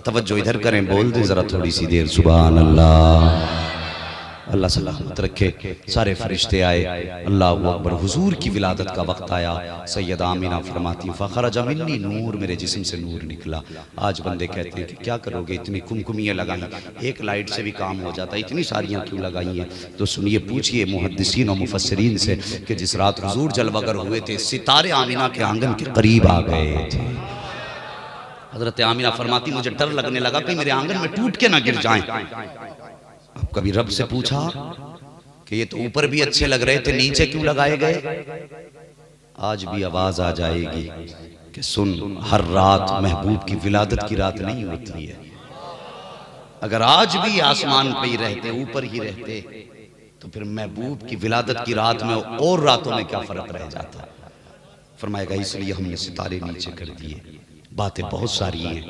तवज्जो इधर करें, बोल दें ज़रा थोड़ी सी देर। सुभान अल्लाह। अल्लाह सलामत रखे। सारे फरिश्ते आए, अल्लाहु अकबर। हुजूर की विलादत का वक्त आया। सैयदा आमिना फरमाती फ़खरजा मिन्नी नूर, मेरे जिस्म से नूर निकला। आज बंदे कहते हैं कि क्या करोगे, इतनी कुमकुमियाँ लगाई, एक लाइट से भी काम हो जाता, इतनी सारियाँ क्यों लगाई हैं? तो सुनिए, पूछिए मुहद्दिसीन और मुफस्सिरीन से कि जिस रात हुजूर जलवागर हुए थे, सितारे आमिना के आंगन के करीब आ गए थे। हज़रत आमिना फरमाती मुझे डर लगने लगा कि मेरे आंगन में टूट के ना गिर जाएं। अब कभी रब से पूछा कि ये तो ऊपर भी अच्छे लग रहे थे, नीचे क्यों लगाए गए? आज भी आवाज आ जाएगी कि सुन, हर रात महबूब की विलादत की रात नहीं होती है। अगर आज भी आसमान पे ही रहते, ऊपर ही रहते, तो फिर महबूब की विलादत की रात में और रातों में क्या फर्क रह जाता? फरमाएगा इसलिए हमने सितारे नीचे कर दिए। बातें बहुत सारी हैं,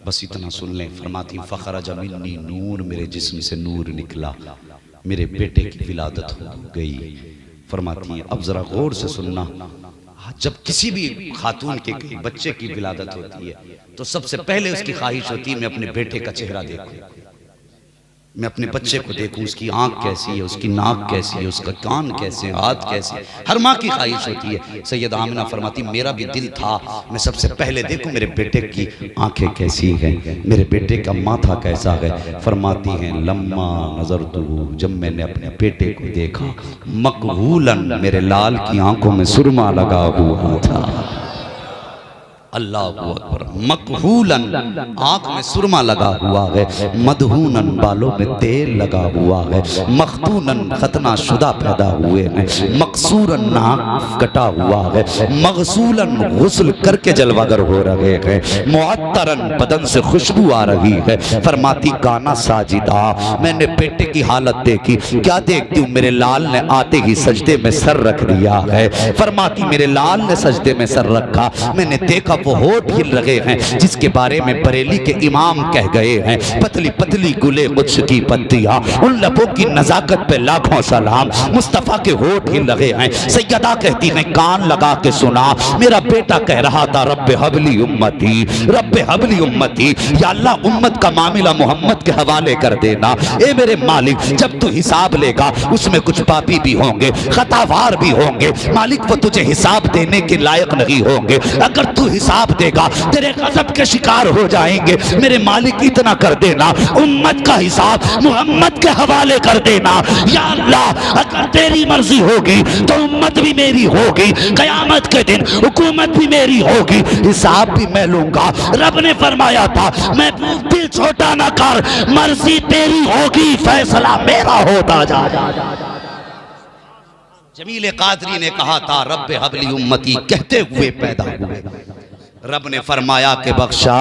बस इतना सुन लें। फरमाती फ़खरजा मिन्नी नूर, मेरे जिस्म से नूर निकला, मेरे बेटे की विलादत हो गई। फरमाती अब जरा गौर से सुनना, जब किसी भी खातून के बच्चे की विलादत होती है तो सबसे पहले उसकी ख्वाहिश होती है मैं अपने बेटे का चेहरा देखूं, मैं अपने बच्चे को देखूं, उसकी आंख कैसी है, उसकी नाक कैसी है, उसका कान कैसे, हाथ कैसे। हर माँ की ख्वाहिश होती है। सैयदा आमिना फरमाती मेरा भी दिल था मैं सबसे पहले देखूं मेरे बेटे की आंखें कैसी हैं, मेरे बेटे का माथा कैसा है। फरमाती हैं लम्मा नजर तू, जब मैंने अपने बेटे को देखा, मकहूलन, मेरे लाल की आंखों में सुरमा लगा हुआ था। अल्लाहु अकबर। मकहूलन, आंख में सुरमा लगा हुआ है। मदहूनन, बालों में तेल लगा हुआ है। मखतूनन, खतना शुदा पैदा हुए हैं। मकसूरन, नाक कटा हुआ है। मगसूलन, गुस्ल करके जलवागर हो रहे हैं। मुअत्तरन, बदन से खुशबू आ रही है। फरमाती गाना साजिदा, मैंने बेटे की हालत देखी, क्या देखती हूँ, मेरे लाल ने आते ही सजदे में सर रख दिया है। फरमाती मेरे लाल ने सजदे में सर रखा, मैंने देखा वो होठ हिल रहे हैं जिसके बारे में बरेली के इमाम कह गए हैं, पतली पतली गुले कुछ की पत्तियां, उन लबों की नजाकत पे लाखों सलाम। मुस्तफा के होठ हिल रहे हैं। सैयदा कहती है कान लगा के सुना, मेरा बेटा कह रहा था रब्बे हबली उम्मती, रब्बे हबली उम्मती, या अल्लाह उम्मत का मामला मोहम्मद के हवाले कर देना। ए मेरे मालिक, जब तू हिसाब लेगा उसमें कुछ पापी भी होंगे, खतावार भी होंगे, मालिक वो तुझे हिसाब देने के लायक नहीं होंगे। अगर तू हिसाब देगा तेरे गज़ब के शिकार हो जाएंगे। मेरे मालिक इतना कर देना, उम्मत का हिसाब मोहम्मद के हवाले कर देना। या अल्लाह, अगर तेरी मर्जी होगी तो उम्मत भी मेरी होगी, कयामत के दिन हुकूमत भी मेरी होगी, हिसाब भी मैं लूंगा। रब ने फरमाया था मैं दिल छोटा ना कर, मर्जी तेरी होगी, फैसला मेरा होता जा। जमील कादरी ने कहा था रब्बे हबली उम्मती कहते हुए पैदा हुए। रब ने फरमाया के बख्शा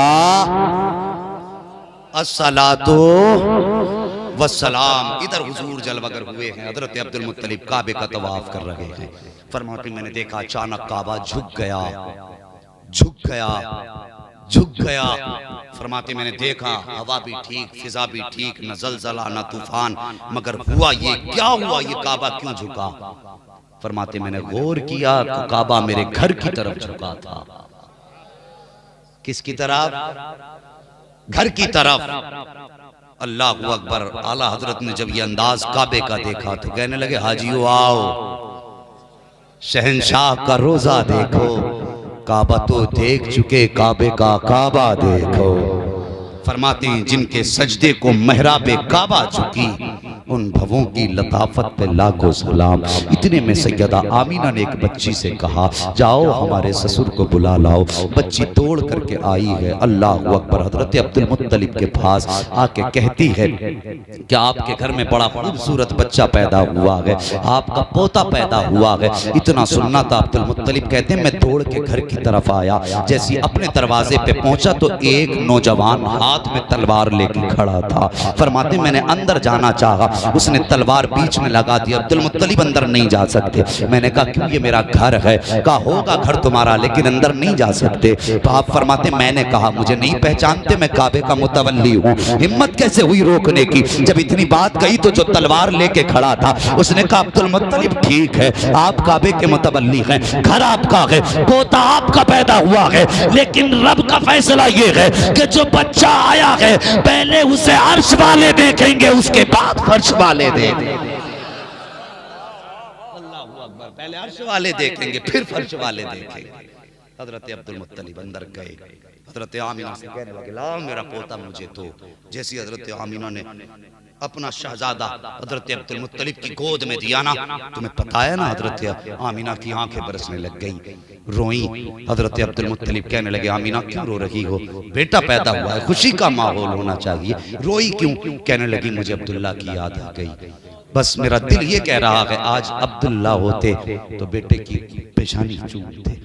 अस्सलातो वस्सलाम। इधर हुजूर जलवागर हुए हैं, हजरत अब्दुल मुत्तलिब काबे का तवाफ कर रहे हैं। फरमाती मैंने देखा अचानक काबा झुक गया, झुक गया, झुक गया। फरमाते मैंने देखा हवा भी ठीक, फिजा भी ठीक, न जलजला न तूफान, मगर हुआ ये क्या हुआ, ये काबा क्यों झुका? फरमाते मैंने गौर किया तो काबा मेरे घर की तरफ झुका था। किसकी तरफ? घर की तरफ। अल्लाहु अकबर। आला हजरत ने जब ये अंदाज काबे का देखा तो कहने लगे हाजियो आओ, शहंशाह का रोजा देखो, काबा तो देख चुके, काबे का काबा देखो। फरमाते हैं जिनके सजदे को महराबे काबा चुकी, उन भवों की लताफत पे लाखों सलाम। इतने में सैयदा आमीना ने एक बच्ची से कहा जाओ हमारे ससुर को बुला लाओ। बच्ची तोड़ करके आई है। अल्लाह अकबर। हजरत अब्दुल मुत्तलिब के पास आके कहती है कि आपके घर में बड़ा खूबसूरत बच्चा पैदा हुआ है, आपका पोता पैदा हुआ है। इतना सुनना था। अब्दुल मुत्तलिब कहते हैं मैं तोड़ के घर की तरफ आया, जैसे अपने दरवाजे पे पहुंचा तो एक नौजवान हाथ में तलवार लेके खड़ा था। फरमाते मैंने अंदर जाना चाहा, उसने तलवार बीच में लगा दी, अब्दुल मुत्तलिब अंदर नहीं जा सकते। मैंने कहा क्यों, ये मेरा घर है। कहा होगा घर तुम्हारा लेकिन अंदर नहीं जा सकते। तो आप फरमाते मैंने कहा मुझे नहीं पहचानते, मैं काबे का मुतवल्ली हूँ। हिम्मत कैसे हुई रोकने की? जब इतनी बात कही तो जो तलवार लेके खड़ा था उसने कहा अब्दुल मुत्तलिब ठीक है, आप काबे के मुतवल्ली हैं, घर आपका है, पोता आपका पैदा हुआ है, लेकिन रब का फैसला ये है कि जो बच्चा आया है पहले उसे अर्श वाले देखेंगे, उसके बाद फर्श वाले देखेंगे। अल्लाहू अकबर, पहले अर्श वाले देखेंगे फिर फर्श वाले देखेंगे। हजरत अब्दुल मुत्तलिब अंदर गए, हजरत आमीना से कहने लगे लाओ मेरा पोता मुझे दो। जैसी हजरत आमीना ने अपना शहजादा हजरत अब्दुल मुत्तलिब की गोद में दिया ना, तुम्हें पता है ना, हजरत आमीना की आंखें बरसने लग गई, रोई। हजरत अब्दुल मुत्तलिब कहने लगे आमीना क्यों रो रही हो, बेटा पैदा हुआ है, खुशी का माहौल होना चाहिए, रोई क्यों? कहने लगी मुझे अब्दुल्ला की याद आ गई, बस मेरा दिल ये कह रहा है आज अब्दुल्ला होते तो बेटे की पेशानी चूमते।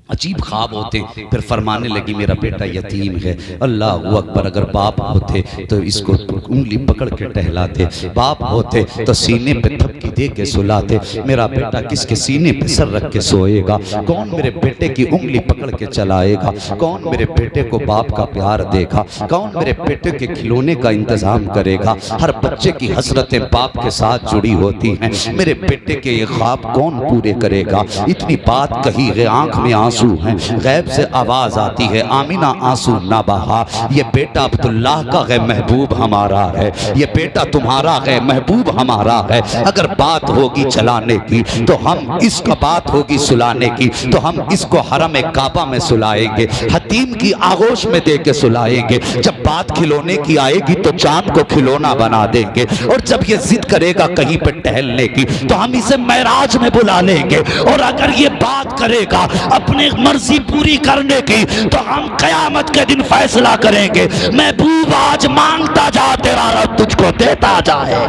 अजीब ख्वाब होते। फिर फरमाने लगी मेरा बेटा यतीम है, अल्लाह अकबर, अगर बाप होते तो इसको उंगली पकड़ के टहलाते, बाप होते तो सीने पे थपकी दे के सुलाते। मेरा बेटा किसके सीने पे सर रख के सोएगा? कौन मेरे बेटे की उंगली पकड़ के चलाएगा? कौन मेरे बेटे को बाप का प्यार देगा? कौन मेरे बेटे के खिलौने का इंतजाम करेगा? हर बच्चे की हसरतें बाप के साथ जुड़ी होती हैं, मेरे बेटे के ये ख्वाब कौन पूरे करेगा? इतनी बात कही है, आंख में आंसू हैं, गैब से आवाज आती है आमीना आंसू ना बहा, ये बेटा अब्दुल्लाह का है, महबूब हमारा है, ये बेटा तुम्हारा है, महबूब हमारा है। अगर बात होगी चलाने की तो हम इसका, बात होगी सुलाने की तो हम इसको हरम काबा में सुलाएंगे, हतीम की आगोश में दे के सुलाएंगे। जब बात खिलौने की आएगी तो चांद को खिलौना बना देंगे, और जब ये जिद करेगा कहीं पे टहलने की तो हम इसे महराज में बुला लेंगे, और अगर ये बात करेगा अपने मर्जी पूरी करने की तो हम कयामत के दिन फैसला करेंगे, महबूब आज मांगता जा तेरा रब तुझको देता जाए।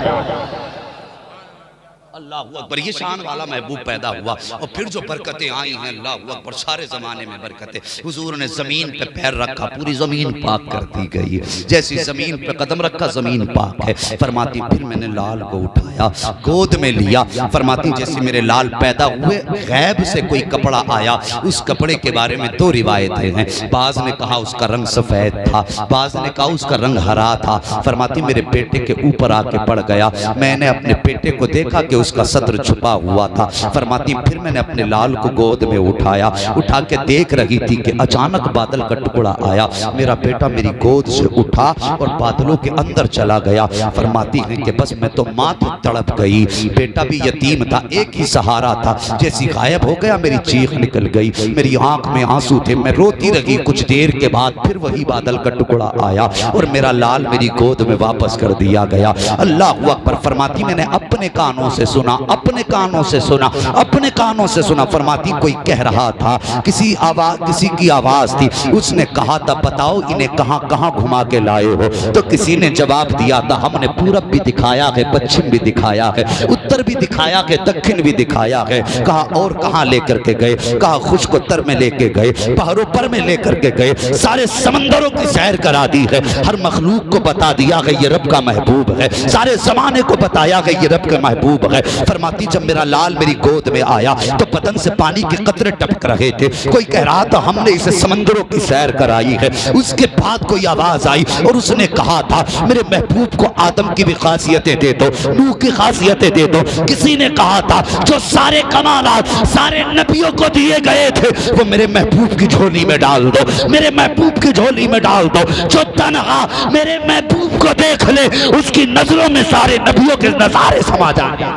अल्लाह अकबर, ये शान वाला महबूब पैदा हुआ, और फिर जो बरकतें आई हैं, अल्लाह अकबर, सारे ज़माने में बरकतें। हुजूर ने ज़मीन पे पैर रखा, पूरी ज़मीन पाक कर दी गई, जैसी ज़मीन पे कदम रखा ज़मीन पाक है। फरमाती फिर मैंने लाल को उठाया, गोद में लिया, फरमाती जैसे मेरे लाल पैदा हुए गैब से कोई कपड़ा आया, उस कपड़े के बारे में दो रिवायतें हैं। बाज ने कहा उसका रंग सफ़ेद था, बाज ने कहा उसका रंग हरा था। फरमाती मेरे बेटे के ऊपर आके पड़ गया, मैंने अपने बेटे को देखा कि उसका सत्र छुपा हुआ था। फरमाती फिर मैंने अपने लाल को गोद में उठाया, उठा के देख रही थी कि अचानक बादल का टुकड़ा आया, मेरा बेटा मेरी गोद से उठा और बादलों के अंदर चला गया। फरमाती है कि बस मैं तो माथे तड़प गई, बेटा भी यतीम था, एक ही सहारा था, जैसी गायब हो गया मेरी चीख निकल गई, मेरी आंख में आंसू थे, मैं रोती रही। कुछ देर के बाद फिर वही बादल का टुकड़ा आया और मेरा लाल मेरी गोद में वापस कर दिया गया। अल्लाह अकबर। फरमाती मैंने अपने कानों से सुना, अपने कानों से सुना, अपने कानों से सुना। फरमाती कोई कह रहा था, किसी आवाज, किसी की आवाज थी, उसने कहा था बताओ इन्हें कहां कहां घुमा के लाए हो? तो किसी ने जवाब दिया था हमने पूरब भी दिखाया है, पश्चिम भी दिखाया है, उत्तर भी दिखाया है, दक्षिण भी दिखाया है। कहा और कहां लेकर के गए? कहा खुश्कोत्तर में लेके गए, पहाड़ों पर में लेकर के गए, सारे समंदरों की सैर करा दी है, हर मखलूक को बता दिया है ये रब का महबूब है, सारे जमाने को बताया है ये रब का महबूब है। फरमाती जब मेरा लाल मेरी गोद में आया तो बदन से पानी के कतरे टपक रहे थे, कोई कह रहा था हमने इसे समंदरों की सैर कराई है। उसके बाद कोई आवाज आई और उसने कहा था मेरे महबूब को आदम की भी खासियतें दे दो, नूह की खासियतें दे दो। किसी ने कहा था जो सारे कमालात सारे नबियों को दिए गए थे वो मेरे महबूब की झोली में डाल दो, मेरे महबूब की झोली में डाल दो। जो तन्हा मेरे महबूब को देख ले उसकी नजरों में सारे नबियों के नजारे समा जाए।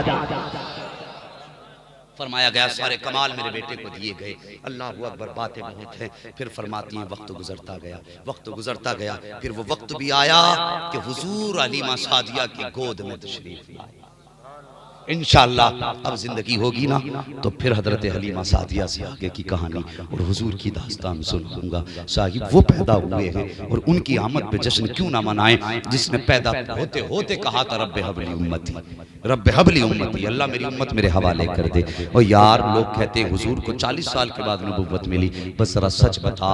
फरमाया गया सारे कमाल मेरे बेटे को दिए गए। अल्लाह अकबर। बातें बहुत हैं। फिर फरमाती हैं वक्त गुजरता गया, वक्त गुजरता गया, फिर वो वक्त भी आया कि हुजूर हलीमा सादिया की गोद में तशरीफ लाए। इंशाअल्लाह अब जिंदगी होगी ना तो फिर हजरत हलीमा सादिया से आगे की कहानी और हुजूर की दास्तान सुनाऊंगा। साहिब वो पैदा हुए हैं और उनकी आमद पे जश्न क्यों ना मनाएं जिसने पैदा होते होते कहा था रब्बे हबली उम्मती, रब्बे हबली उम्मती, अल्लाह मेरी उम्मत मेरे हवाले कर दे। और यार लोग कहते हैं हुजूर को 40 साल के बाद नबुव्वत मिली, बस जरा सच बता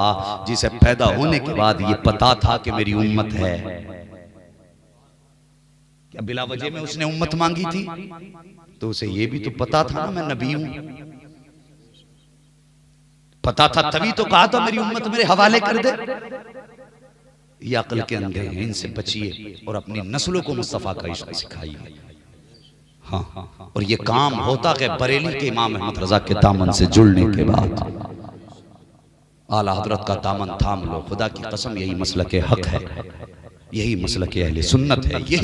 जिसे पैदा होने के बाद ये पता था कि मेरी उम्मत है, क्या बिला वजह में उसने उम्मत मांगी थी? तो उसे ये भी तो पता था ना मैं नबी हूं, पता था तभी तो कहा था मेरी उम्मत मेरे हवाले कर दे। ये अक्ल के अंधे हैं, इनसे बचिए और अपनी नस्लों को मुस्तफा का इश्क सिखाइए। हाँ, और ये काम होता है बरेली के इमाम अहमद रजा के दामन से जुड़ने के बाद। आला हजरत का दामन थाम लो, खुदा की कसम यही मसलक हक है, यही मसलक अहले सुन्नत है, यही